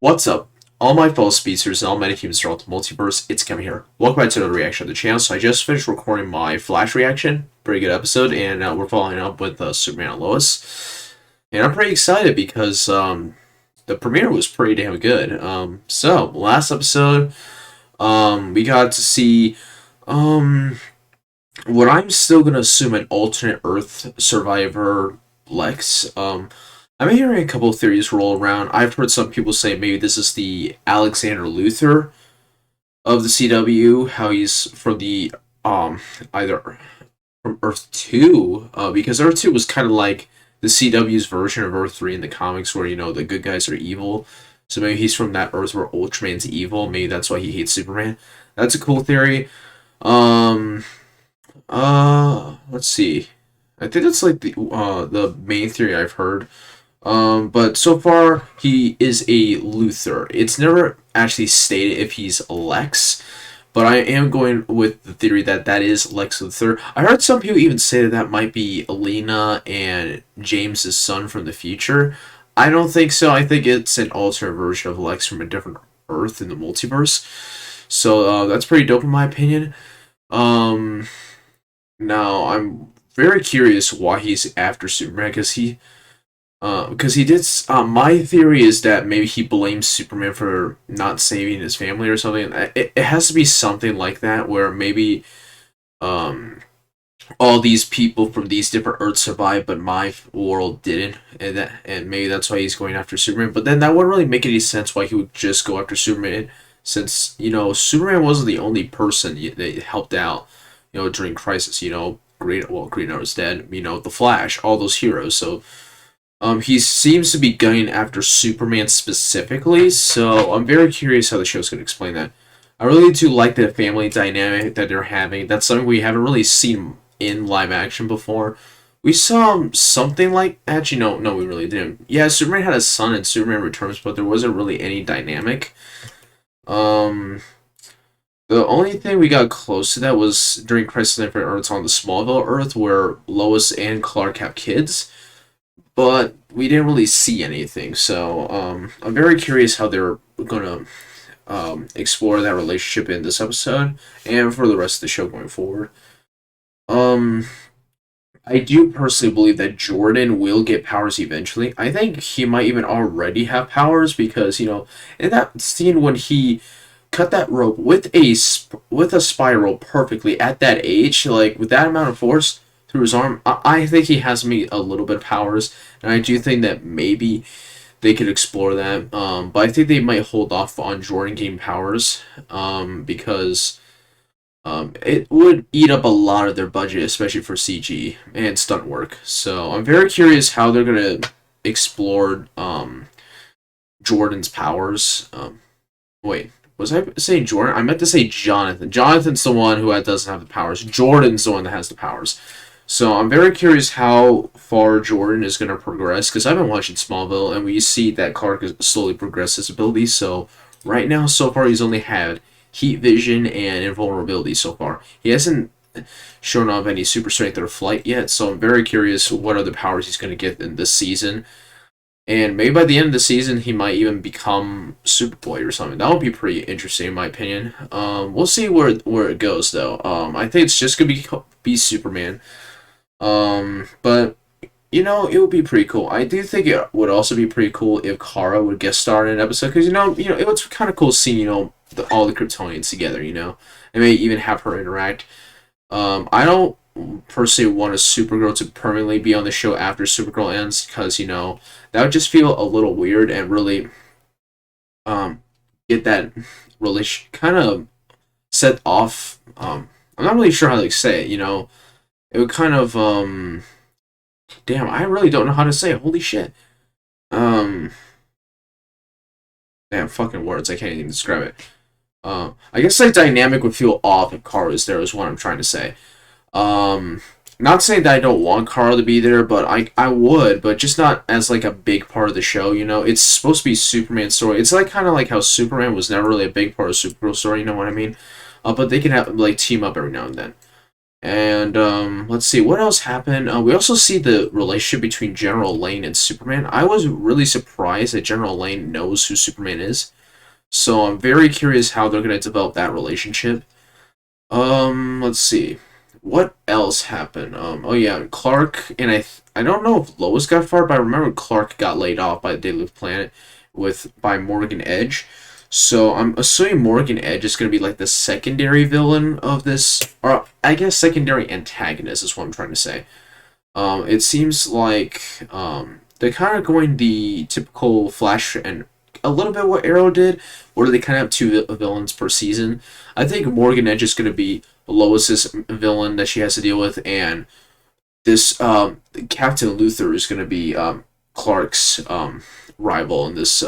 What's up? All my fellow speedsters and all metahumans throughout the multiverse, it's Kevin here. Welcome back to another reaction of the channel. So I just finished recording my Flash reaction. Pretty good episode, and we're following up with Superman and Lois. And I'm pretty excited because the premiere was pretty damn good. So, last episode, we got to see what I'm still going to assume an alternate Earth survivor, Lex. I'm hearing a couple of theories roll around. I've heard some people say maybe this is the Alexander Luthor of the CW, how he's from the either from Earth 2, because Earth 2 was kind of like the CW's version of Earth 3 in the comics, where the good guys are evil. So maybe he's from that Earth where Ultraman's evil. Maybe that's why he hates Superman. That's a cool theory. Let's see. I think that's like the main theory I've heard. But so far, he is a Luthor. It's never actually stated if he's Lex, but I am going with the theory that that is Lex Luthor. I heard some people even say that that might be Alina and James's son from the future. I don't think so. I think it's an alternate version of Lex from a different Earth in the multiverse. So that's pretty dope in my opinion. Now I'm very curious why he's after Superman, because he did. My theory is that maybe he blames Superman for not saving his family or something. It has to be something like that, where maybe um, all these people from these different Earths survived, but my world didn't, and maybe that's why he's going after Superman. But then that wouldn't really make any sense why he would just go after Superman, since Superman wasn't the only person that helped out, during Crisis. Green Arrow's dead. The Flash, all those heroes. So. He seems to be going after Superman specifically, so I'm very curious how the show's going to explain that. I really do like the family dynamic that they're having. That's something we haven't really seen in live action before. We saw something like... Actually, no, we really didn't. Yeah, Superman had a son in Superman Returns, but there wasn't really any dynamic. The only thing we got close to that was during Crisis on Infinite Earths on the Smallville Earth, where Lois and Clark have kids. But we didn't really see anything, so I'm very curious how they're going to explore that relationship in this episode and for the rest of the show going forward. I do personally believe that Jordan will get powers eventually. I think he might even already have powers because, in that scene when he cut that rope with a spiral perfectly at that age, like with that amount of force through his arm, I think he has me a little bit of powers, and I do think that maybe they could explore that. But I think they might hold off on Jordan getting powers, because it would eat up a lot of their budget, especially for CG and stunt work. So I'm very curious how they're gonna explore Jordan's powers. Wait. Was I saying Jordan? I meant to say Jonathan. Jonathan's the one who doesn't have the powers. Jordan's the one that has the powers. So I'm very curious how far Jordan is going to progress, because I've been watching Smallville, and we see that Clark has slowly progressed his abilities. So right now, so far, he's only had heat vision and invulnerability so far. He hasn't shown off any super strength or flight yet, so I'm very curious what other powers he's going to get in this season. And maybe by the end of the season, he might even become Superboy or something. That would be pretty interesting, in my opinion. We'll see where it goes, though. I think it's just going to be Superman. But it would be pretty cool. I do think it would also be pretty cool if Kara would guest star in an episode, because it was kind of cool seeing all the Kryptonians together, and maybe even have her interact. I don't personally want a Supergirl to permanently be on the show after Supergirl ends, because that would just feel a little weird and really get that relation kind of set off. I'm not really sure how to say it. It would kind of, damn, I really don't know how to say it. Holy shit. Damn, fucking words. I can't even describe it. I guess that dynamic would feel off if Kara was there, is what I'm trying to say. Not saying that I don't want Kara to be there, but I would, but just not as, like, a big part of the show, It's supposed to be Superman's story. It's, like, kind of like how Superman was never really a big part of Supergirl's story, you know what I mean? But they can have, like, team up every now and then. And let's see what else happened. We also see the relationship between General Lane and Superman. I was really surprised that General Lane knows who Superman is, so I'm very curious how they're gonna develop that relationship. Let's see. What else happened? Oh yeah, Clark and I don't know if Lois got fired, but I remember Clark got laid off by the Daily Planet by Morgan Edge. So I'm assuming Morgan Edge is gonna be like the secondary villain of this, or I guess secondary antagonist is what I'm trying to say. It seems like they're kind of going the typical Flash and a little bit what Arrow did, where they kind of have two villains per season. I think Morgan Edge is going to be Lois's villain that she has to deal with, and this Captain Luthor is going to be Clark's rival in this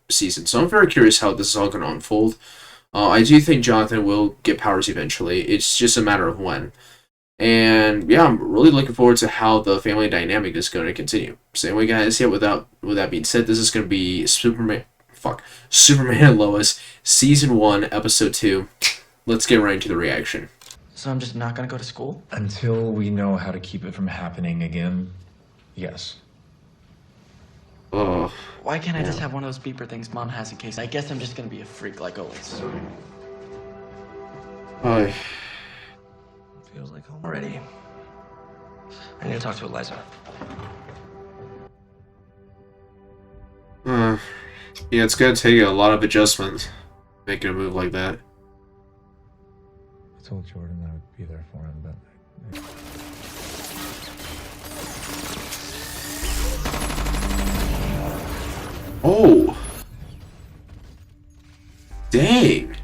season. So I'm very curious how this is all going to unfold. I do think Jonathan will get powers eventually. It's just a matter of when. And yeah, I'm really looking forward to how the family dynamic is going to continue. So anyway, guys, yeah, with that being said, this is going to be Superman and Lois, Season 1, Episode 2. Let's get right into the reaction. So I'm just not gonna go to school? Until we know how to keep it from happening again, yes. Oh. Why can't I just have one of those beeper things Mom has in case? I guess I'm just gonna be a freak like always. Oh. Feels like home already. I need to talk to Eliza. Yeah, it's gonna take a lot of adjustments making a move like that. I told Jordan that I would be there for him, but... Oh! Dang!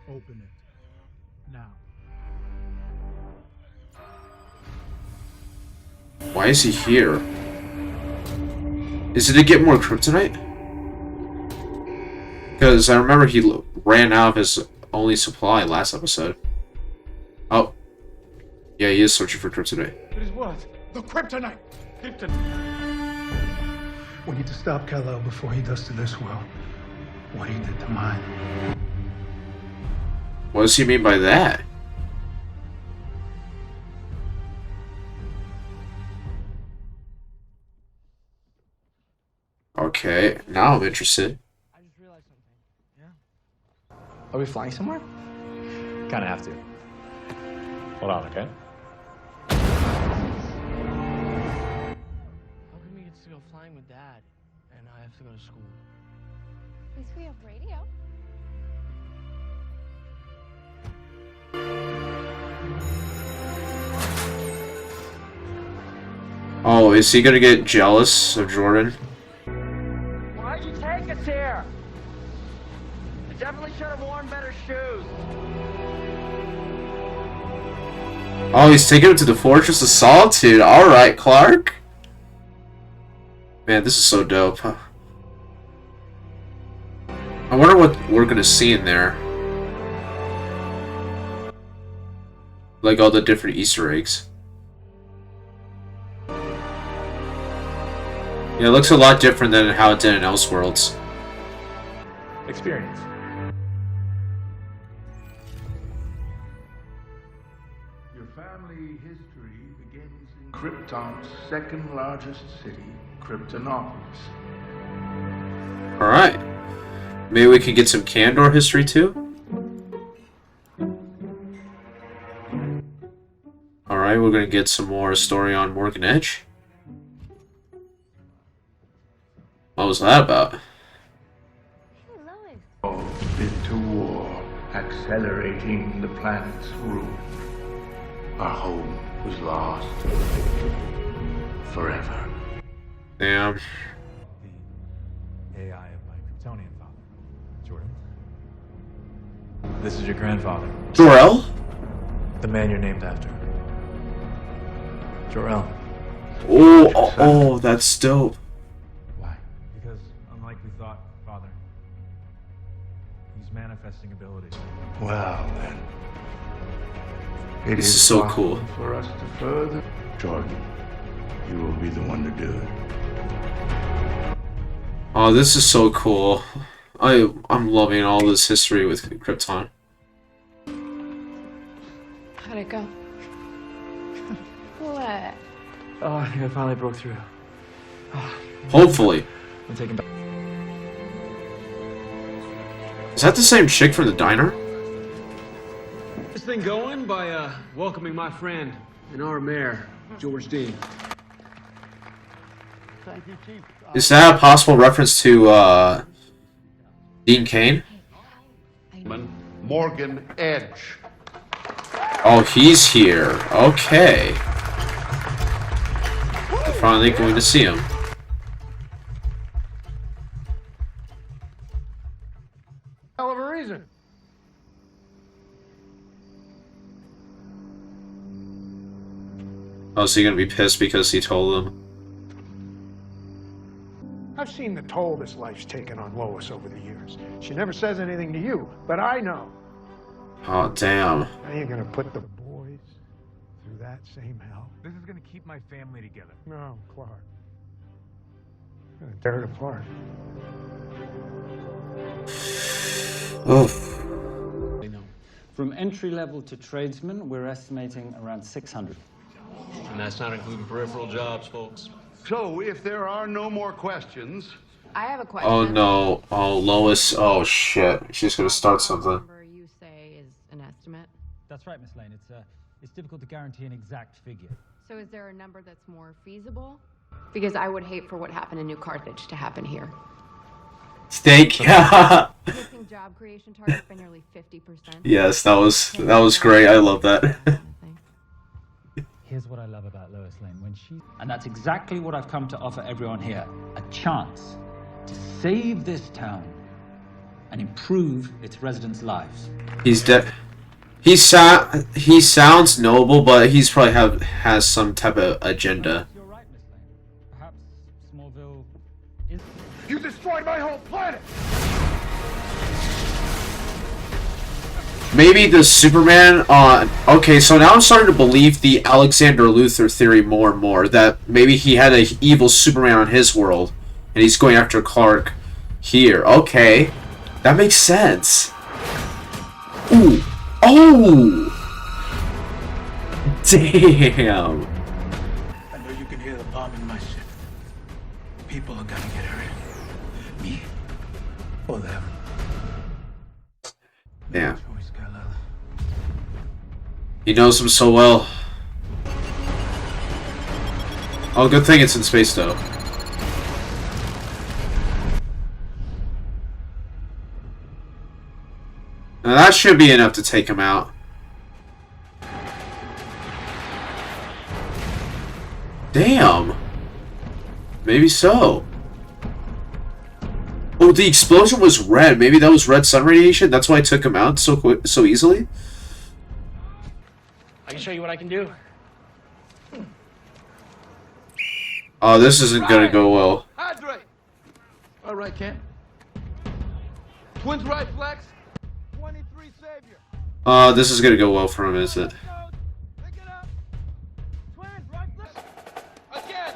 Open it. Now. Why is he here? Is it to get more kryptonite? Because I remember he ran out of his only supply last episode. Oh. Yeah, he is searching for kryptonite. It is what? The kryptonite! We need to stop Kal-El before he does to this world what he did to mine. What does he mean by that? Okay, now I'm interested. I just realized something. Yeah. Are we flying somewhere? Kinda have to. Hold on, okay? How come he gets to go flying with Dad and I have to go to school? At least we have radio. Oh, is he gonna get jealous of Jordan? Why'd you take us here? You definitely should have worn better shoes. Oh, he's taking him to the Fortress of Solitude. Alright, Clark. Man, this is so dope. I wonder what we're gonna see in there. Like all the different Easter eggs. Yeah, it looks a lot different than how it did in Elseworlds. Experience. Your family history begins in Krypton's second largest city, Kryptonopolis. Alright. Maybe we can get some Kandor history too? Alright, we're gonna get some more story on Morgan Edge. What was that about? Hey, Lois. All bid to war, accelerating the planet's ruin. Our home was lost forever. Damn. The AI of my Kryptonian father, Jordan. This is your grandfather, Jor-El? the man you're named after. Jor-El. Oh, that's dope. Why? Because, unlike we thought, Father, he's manifesting abilities. Well then, it This is so time cool. for us to further. Jordan, you will be the one to do it. Oh, this is so cool. I'm loving all this history with Krypton. How'd it go? What? Oh, I think I finally broke through. Hopefully. I'm taking back. Is that the same chick from the diner? This thing going by welcoming my friend and our mayor, George Dean. Thank you, Chief. Is that a possible reference to Dean Cain? Morgan Edge. Oh, he's here. Okay. We're finally going to see him. Hell of a reason. Oh, so you're gonna be pissed because he told them? I've seen the toll this life's taken on Lois over the years. She never says anything to you, but I know. Oh, damn. Now you're gonna put the boys through that same hell. This is gonna keep my family together. No, Clark. You're gonna tear it apart. Oof. From entry level to tradesmen, we're estimating around 600. And that's not including peripheral jobs, folks. So, if there are no more questions, I have a question. Oh no. Oh, Lois. Oh shit. She's gonna start something. Number you say is an estimate. That's right, Miss Lane. It's difficult to guarantee an exact figure. So is there a number that's more feasible? Because I would hate for what happened in New Carthage to happen here. Steak. Missing job creation target by nearly 50%. Yes, that was great. I love that. Here's what I love about Lois Lane. And that's exactly what I've come to offer everyone here. A chance to save this town and improve its residents' lives. He's dead. He sounds noble, but he's probably has some type of agenda. You're right, Miss Lane. Perhaps Smallville is... you destroyed my whole planet! Maybe the Superman okay, so now I'm starting to believe the Alexander Luthor theory more and more, that maybe he had an evil Superman on his world, and he's going after Clark here. Okay. That makes sense. Ooh. Oh! Damn. I know you can hear the bomb in my ship. People are gonna get hurt. Me or them. Damn. He knows him so well. Oh, good thing it's in space, though. Now that should be enough to take him out. Damn. Maybe so. Oh, the explosion was red. Maybe that was red sun radiation. That's why I took him out so easily. I can show you what I can do. Oh, this isn't gonna go well. Hydrate! All right, Kent. Twins right flex. 23 savior. This is gonna go well for him, is it? Pick it up. Twins right flex. Again.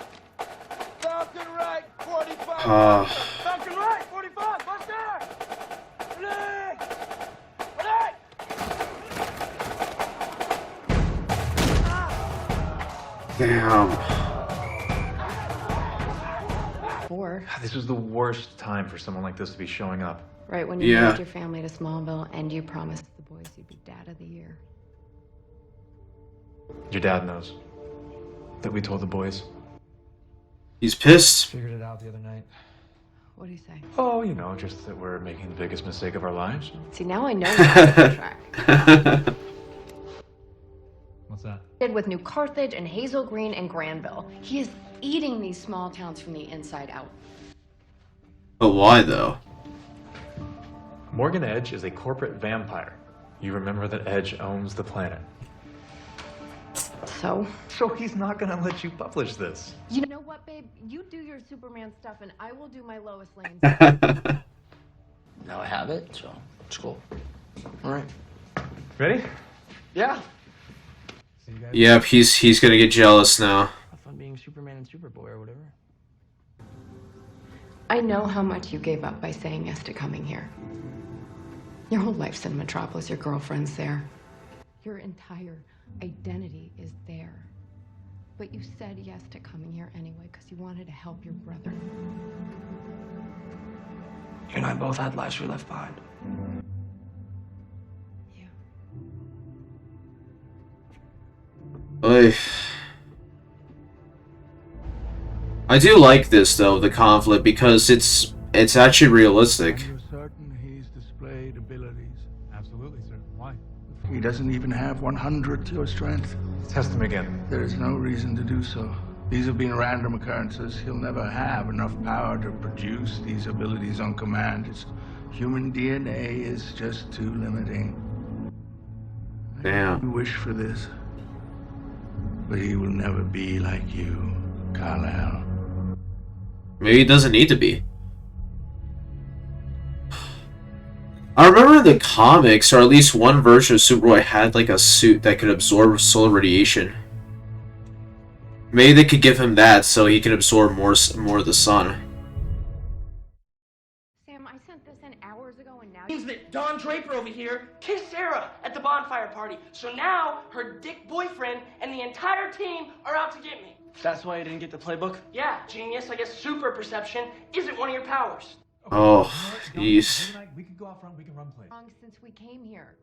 Falcon right, 45. Falcon right, 45. Bust there. Play. Play. Damn. This was the worst time for someone like this to be showing up. Right when you Yeah. moved your family to Smallville and you promised the boys you'd be Dad of the Year. Your dad knows that we told the boys. He's pissed. Figured it out the other night. What do you say? Oh, you know, just that we're making the biggest mistake of our lives. See, now I know you're on track. What's that? Did with New Carthage and Hazel Green and Granville. He is eating these small towns from the inside out. But why, though? Morgan Edge is a corporate vampire. You remember that Edge owns the planet. So? So he's not gonna let you publish this. You know what, babe? You do your Superman stuff and I will do my Lois Lane. Now I have it, so it's cool. All right. Ready? Yeah. See you guys. Yep, he's gonna get jealous now. Have fun being Superman and Superboy or whatever. I know how much you gave up by saying yes to coming here. Your whole life's in Metropolis, your girlfriend's there. Your entire identity is there. But you said yes to coming here anyway because you wanted to help your brother. You and I both had lives we left behind. Yeah. Oy. I do like this though, the conflict, because it's actually realistic. You're certain he's displayed abilities? Absolutely, sir. Why? He doesn't even have 100 your strength. Test him again. There is no reason to do so. These have been random occurrences. He'll never have enough power to produce these abilities on command. His human DNA is just too limiting. Damn. You wish for this, but he will never be like you, Kal-El. Maybe it doesn't need to be. I remember in the comics, or at least one version of Superboy had like a suit that could absorb solar radiation. Maybe they could give him that so he can absorb more of the sun. Sam, I sent this in hours ago and now Means that Don Draper over here kissed Sarah at the bonfire party. So now her dick boyfriend and the entire team are out to get me. That's why you didn't get the playbook? Yeah, genius. I guess super perception isn't one of your powers. Oh, jeez. We could go out front, we can run play. long since we came here.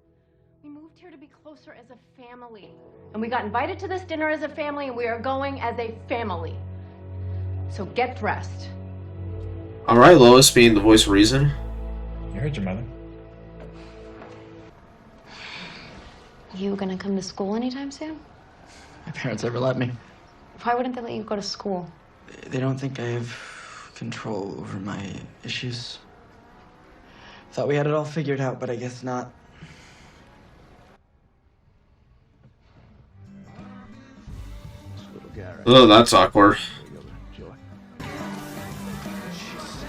We moved here to be closer as a family. And we got invited to this dinner as a family, and we are going as a family. So get dressed. Alright, Lois being the voice of reason. You heard your mother. You gonna come to school anytime soon? My parents ever let me. Why wouldn't they let you go to school? They don't think I have control over my issues. Thought we had it all figured out, but I guess not. Oh, that's awkward.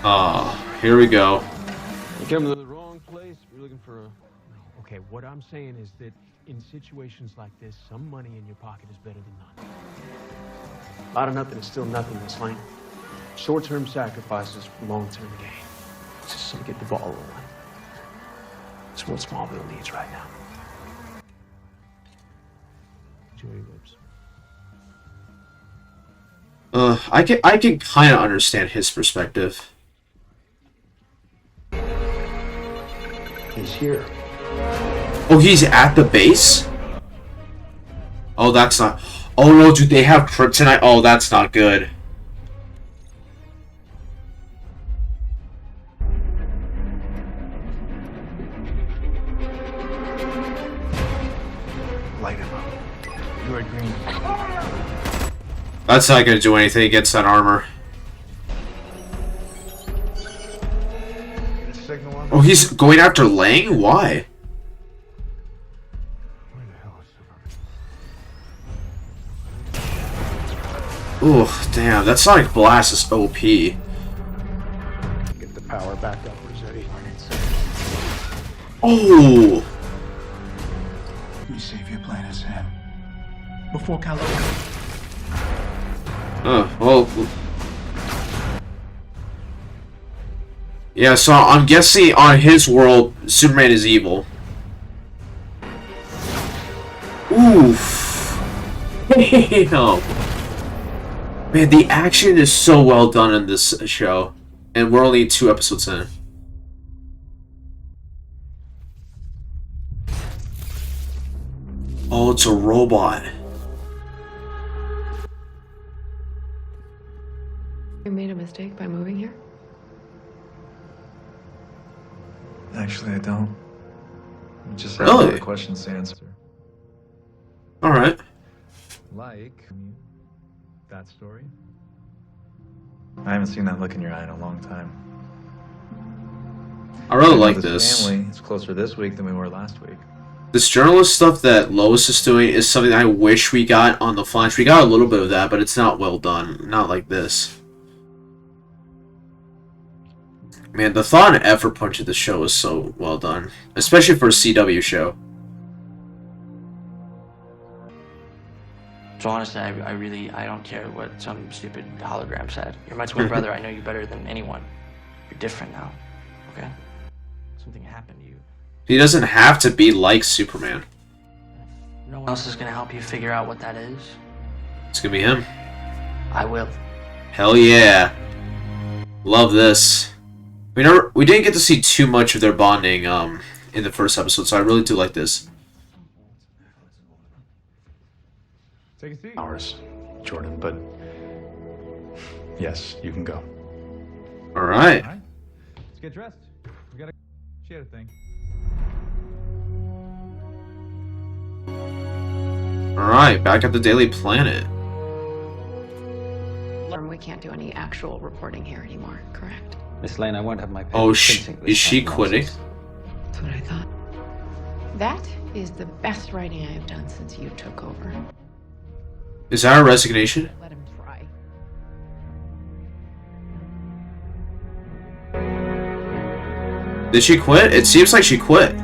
Ah, here we go. You came to the wrong place. We're looking for a... Okay, what I'm saying is that in situations like this, some money in your pocket is better than none. A lot of nothing is still nothing, Miss Lane. Short-term sacrifices for long-term gain. Just so we get the ball rolling. It's what Smallville needs right now. Enjoy your lips. I can kind of understand his perspective. He's here. Oh, he's at the base? Oh, that's not... Oh no, dude, they have kryptonite? Oh, that's not good. Light him up. You're green. That's not gonna do anything against that armor. Get a signal on Oh, he's going after Lang? Why? Where the hell is Superman? Ooh, damn, that Sonic Blast is OP. Get the power back up, Rossetti. Oh! You save your planet, Sam. Before Kal-El. Well... Yeah, so I'm guessing on his world, Superman is evil. Oof. Damn. Man, the action is so well done in this show. And we're only 2 episodes in. Oh, it's a robot. You made a mistake by moving here? Actually, I don't. I just have Really? all the questions to answer. Alright. Like that story? I haven't seen that look in your eye in a long time. I really With like this this. family, it's closer this week than we were last week. This journalist stuff that Lois is doing is something I wish we got on the Flash. We got a little bit of that, but it's not well done. Not like this. Man, the thought and effort punch of the show is so well done. Especially for a CW show. So honestly, I don't care what some stupid hologram said. You're my twin brother. I know you better than anyone. You're different now, okay? Something happened to you. He doesn't have to be like Superman. No one else is gonna help you figure out what that is. It's gonna be him. I will. Hell yeah. Love this. We didn't get to see too much of their bonding in the first episode, so I really do like this. Take a seat. Hours, Jordan, but yes, you can go. All right. All right. Let's get dressed. We gotta. She had a thing. All right, back at the Daily Planet. We can't do any actual reporting here anymore, correct? Miss Lane, I won't have my Oh, papers printing this is she kind of quitting? nonsense. That's what I thought. That is the best writing I have done since you took over. Is that a resignation? Let him try. Did she quit? It seems like she quit.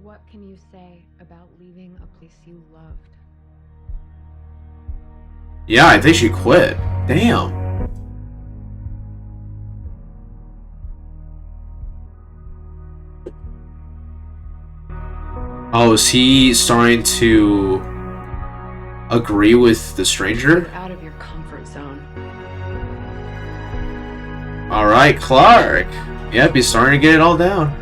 What can you say about leaving a place you loved? Yeah, I think she quit. Damn. Oh, is he starting to agree with the stranger? You're out of your comfort zone. Alright, Clark. Yep, he's starting to get it all down.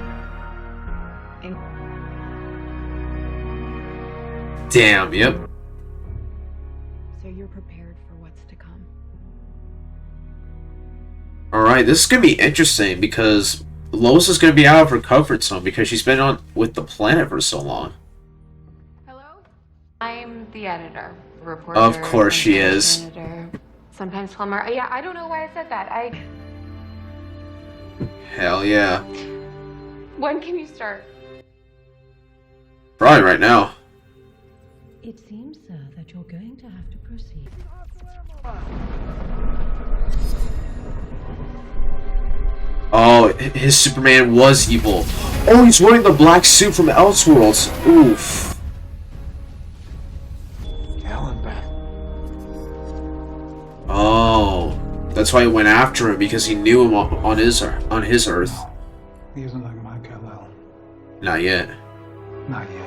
Damn, yep. So you're prepared for what's to come. Alright, this is gonna be interesting because Lois is gonna be out of her comfort zone because she's been on with the planet for so long. Hello? I'm the editor, reporter. Of course she is. Editor, sometimes plumber. Yeah, I don't know why I said that. Hell yeah. When can you start? Probably right now. It seems, sir, that you're going to have to proceed. Oh, his Superman was evil. Oh, he's wearing the black suit from Elseworlds. Oof. Helen, Beth. Oh, that's why he went after him because he knew him on his Earth. He isn't like my Kal-El. Not yet. Not yet.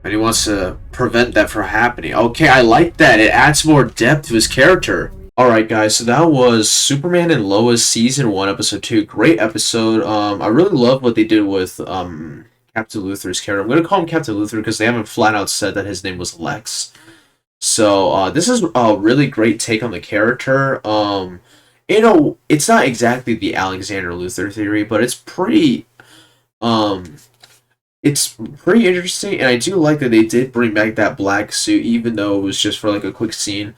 And he wants to prevent that from happening. Okay, I like that. It adds more depth to his character. Alright guys, so that was Superman and Lois Season 1, Episode 2. Great episode. I really love what they did with Captain Luthor's character. I'm going to call him Captain Luthor because they haven't flat out said that his name was Lex. So this is a really great take on the character. You know, it's not exactly the Alexander Luthor theory, but it's pretty interesting, and I do like that they did bring back that black suit, even though it was just for like a quick scene.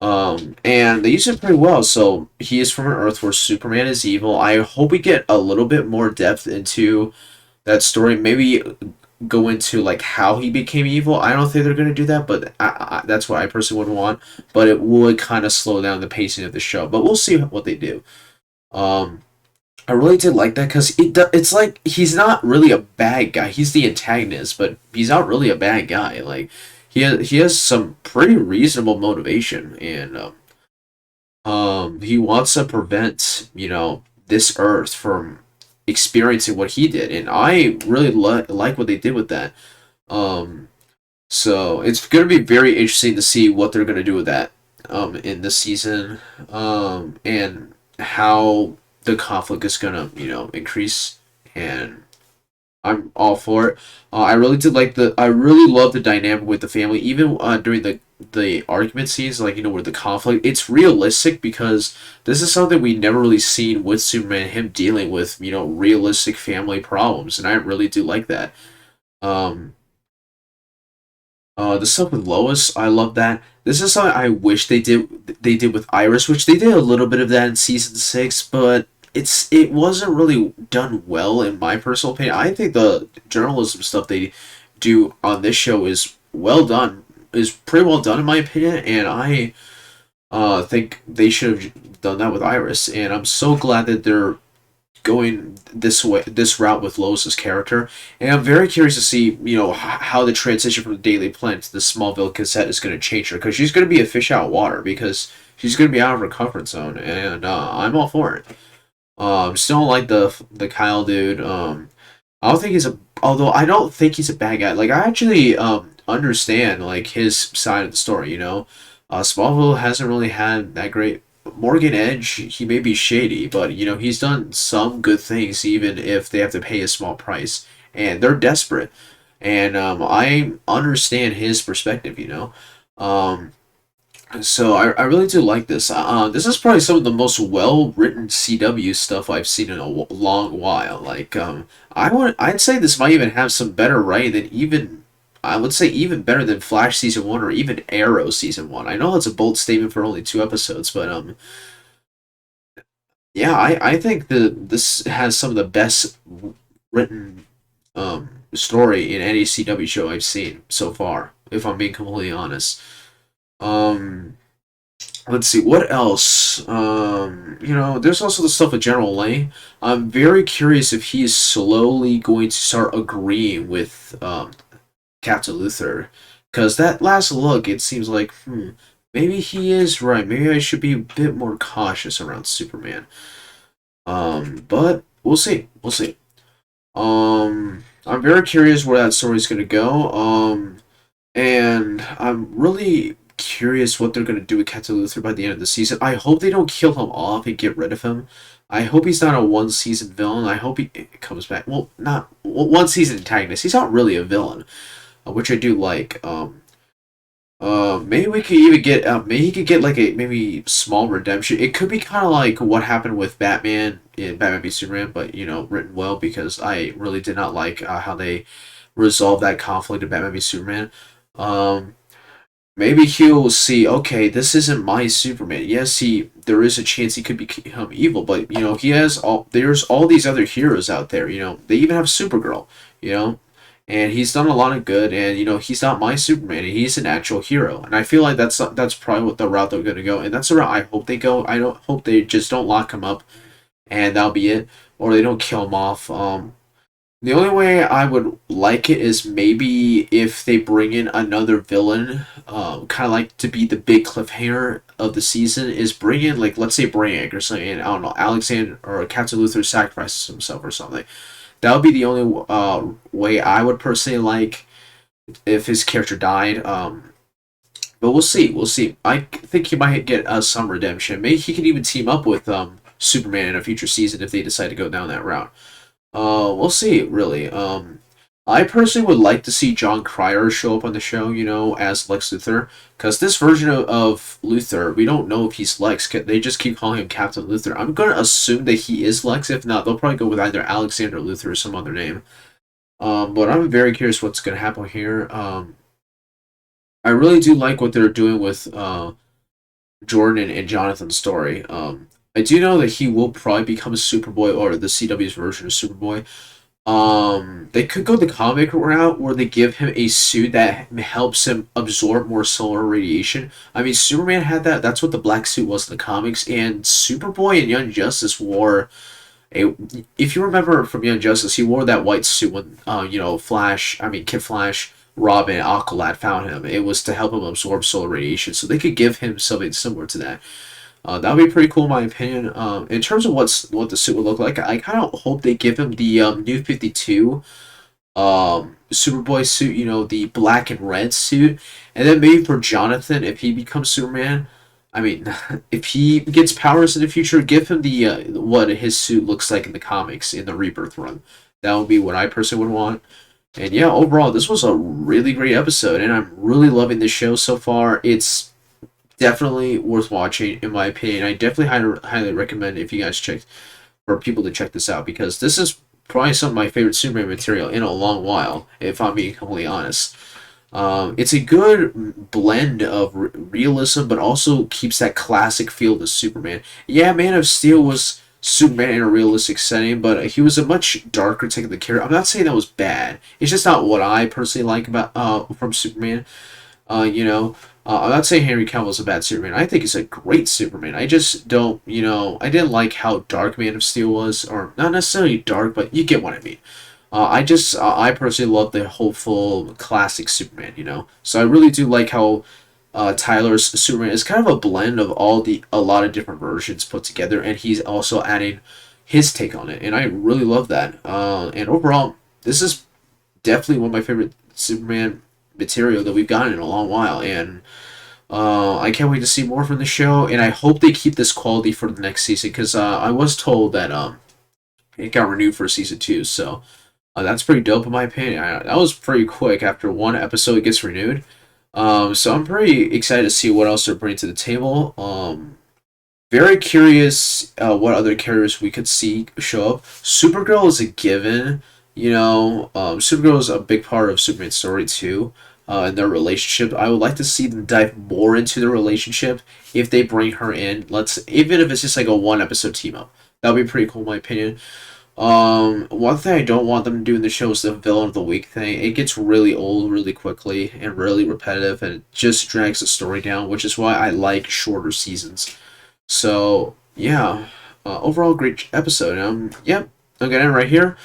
And they used it pretty well. So he is from an Earth where Superman is evil. I hope we get a little bit more depth into that story. Maybe go into like how he became evil. I don't think they're going to do that, but that's what I personally would want. But it would kind of slow down the pacing of the show. But we'll see what they do. I really did like that because it's like he's not really a bad guy. He's the antagonist, but he's not really a bad guy. Like he has some pretty reasonable motivation, and he wants to prevent, you know, this Earth from experiencing what he did, and I really like what they did with that. So it's going to be very interesting to see what they're going to do with that in this season, and how the conflict is gonna, you know, increase, and I'm all for it. I really love the dynamic with the family, even during the argument scenes, like, you know, where the conflict, it's realistic because this is something we never really seen with Superman, him dealing with, you know, realistic family problems, and I really do like that. The stuff with Lois, I love that. This is something I wish they did with Iris, which they did a little bit of that in season 6, but it wasn't really done well in my personal opinion. I think the journalism stuff they do on this show is pretty well done in my opinion, and I think they should have done that with Iris, and I'm so glad that they're going this route with Lois's character, and I'm very curious to see, you know, how the transition from the Daily Planet to the Smallville cassette is going to change her, because she's going to be a fish out of water, because she's going to be out of her comfort zone, and I'm all for it. Still don't like the Kyle dude. I don't think he's a although I don't think he's a bad guy. Like, I actually understand like his side of the story. Smallville hasn't really had that great. Morgan Edge, he may be shady, but he's done some good things, even if they have to pay a small price, and they're desperate. And I understand his perspective. Um, so I really do like this. This is probably some of the most well written CW stuff I've seen in a long while. Like I'd say this might even have some better writing than even I would say even better than Flash season 1 or even Arrow season 1. I know that's a bold statement for only 2 episodes, but yeah, I think this has some of the best written story in any CW show I've seen so far. If I'm being completely honest. Um, let's see what else. There's also the stuff with General Lane. I'm very curious if he is slowly going to start agreeing with Captain Luthor, because that last look, it seems like maybe he is right. Maybe I should be a bit more cautious around Superman. But we'll see. We'll see. I'm very curious where that story's gonna go. And I'm really curious what they're going to do with Captain Luthor by the end of the season. I hope they don't kill him off and get rid of him. I hope he's not a one-season villain. I hope he comes back. Well, not one-season antagonist. He's not really a villain, which I do like. Maybe we could even get. Maybe he could get like a maybe small redemption. It could be kind of like what happened with Batman in Batman v Superman, but written well, because I really did not like how they resolved that conflict in Batman v Superman. Um, Maybe he'll see, okay, this isn't my Superman. Yes, there is a chance he could become evil, but there's all these other heroes out there. They even have Supergirl. You know, and he's done a lot of good, and he's not my Superman. And he's an actual hero, and I feel like that's probably what the route they're gonna go, and that's the route I hope they go. I don't hope they just don't lock him up, and that'll be it, or they don't kill him off. The only way I would like it is maybe if they bring in another villain, kind of like to be the big cliffhanger of the season, is bring in, like, let's say Brainiac or something, and I don't know, Alexander or Captain Luthor sacrifices himself or something. That would be the only way I would personally like if his character died. But we'll see, we'll see. I think he might get some redemption. Maybe he can even team up with Superman in a future season if they decide to go down that route. We'll see, really. I personally would like to see John Cryer show up on the show, as Lex Luthor. Because this version of Luthor, we don't know if he's Lex. They just keep calling him Captain Luthor. I'm going to assume that he is Lex. If not, they'll probably go with either Alexander Luthor or some other name. But I'm very curious what's going to happen here. I really do like what they're doing with Jordan and Jonathan's story. I do know that he will probably become a Superboy, or the CW's version of Superboy. They could go the comic route where they give him a suit that helps him absorb more solar radiation. I mean, Superman had that. That's what the black suit was in the comics. And Superboy and Young Justice wore a. If you remember from Young Justice, he wore that white suit when Kid Flash, Robin, Aqualad found him. It was to help him absorb solar radiation. So they could give him something similar to that. That would be pretty cool, in my opinion. In terms of what the suit would look like, I kind of hope they give him the New 52 Superboy suit, the black and red suit. And then maybe for Jonathan, if he becomes Superman, I mean, if he gets powers in the future, give him the what his suit looks like in the comics in the Rebirth run. That would be what I personally would want. And yeah, overall, this was a really great episode, and I'm really loving this show so far. It's definitely worth watching, in my opinion. I definitely highly recommend if you guys for people to check this out, because this is probably some of my favorite Superman material in a long while, if I'm being completely honest. It's a good blend of realism, but also keeps that classic feel to Superman. Yeah, Man of Steel was Superman in a realistic setting, but he was a much darker take of the character. I'm not saying that was bad. It's just not what I personally like about from Superman. I'm not saying Henry Cavill's a bad Superman. I think he's a great Superman. I just don't, I didn't like how dark Man of Steel was, or not necessarily dark, but you get what I mean. I personally love the hopeful classic Superman, So I really do like how Tyler's Superman is kind of a blend of a lot of different versions put together, and he's also adding his take on it, and I really love that. And overall, this is definitely one of my favorite Superman material that we've gotten in a long while, and I can't wait to see more from the show, and I hope they keep this quality for the next season, because I was told that it got renewed for season 2, so that's pretty dope in my opinion. That was pretty quick after one episode it gets renewed. So I'm pretty excited to see what else they're bringing to the table. Very curious what other characters we could see show up. Supergirl is a given. Supergirl is a big part of Superman's story too, and their relationship. I would like to see them dive more into their relationship if they bring her in. Even if it's just like a one episode team up, that would be pretty cool in my opinion. One thing I don't want them to do in the show is the villain of the week thing. It gets really old really quickly and really repetitive, and it just drags the story down, which is why I like shorter seasons. So yeah, overall great episode. Yep, I'm gonna end right here.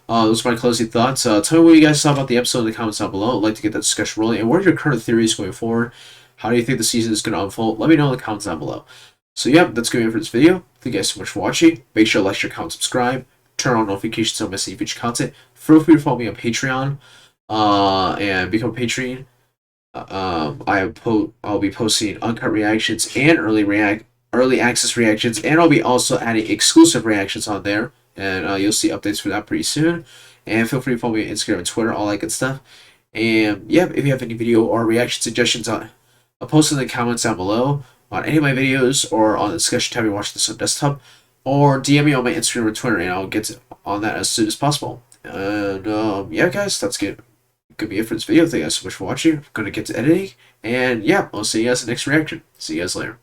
Those are my closing thoughts. Tell me what you guys thought about the episode in the comments down below. I'd like to get that discussion rolling. And what are your current theories going forward? How do you think the season is going to unfold? Let me know in the comments down below. So yeah, that's going to be it for this video. Thank you guys so much for watching. Make sure to like, share, comment, subscribe. Turn on notifications so you don't miss any future content. Feel free to follow me on Patreon and become a patron. I'll be posting uncut reactions and early access reactions, and I'll be also adding exclusive reactions on there. And you'll see updates for that pretty soon. And feel free to follow me on Instagram and Twitter, all that good stuff. And yeah, if you have any video or reaction suggestions, I'll post in the comments down below on any of my videos, or on the discussion tab you're watching this on desktop, or DM me on my Instagram or Twitter, and I'll get on that as soon as possible. And yeah, guys, that's good. Could be it for this video. Thank you guys so much for watching. I'm gonna get to editing, and yeah, I'll see you guys in the next reaction. See you guys later.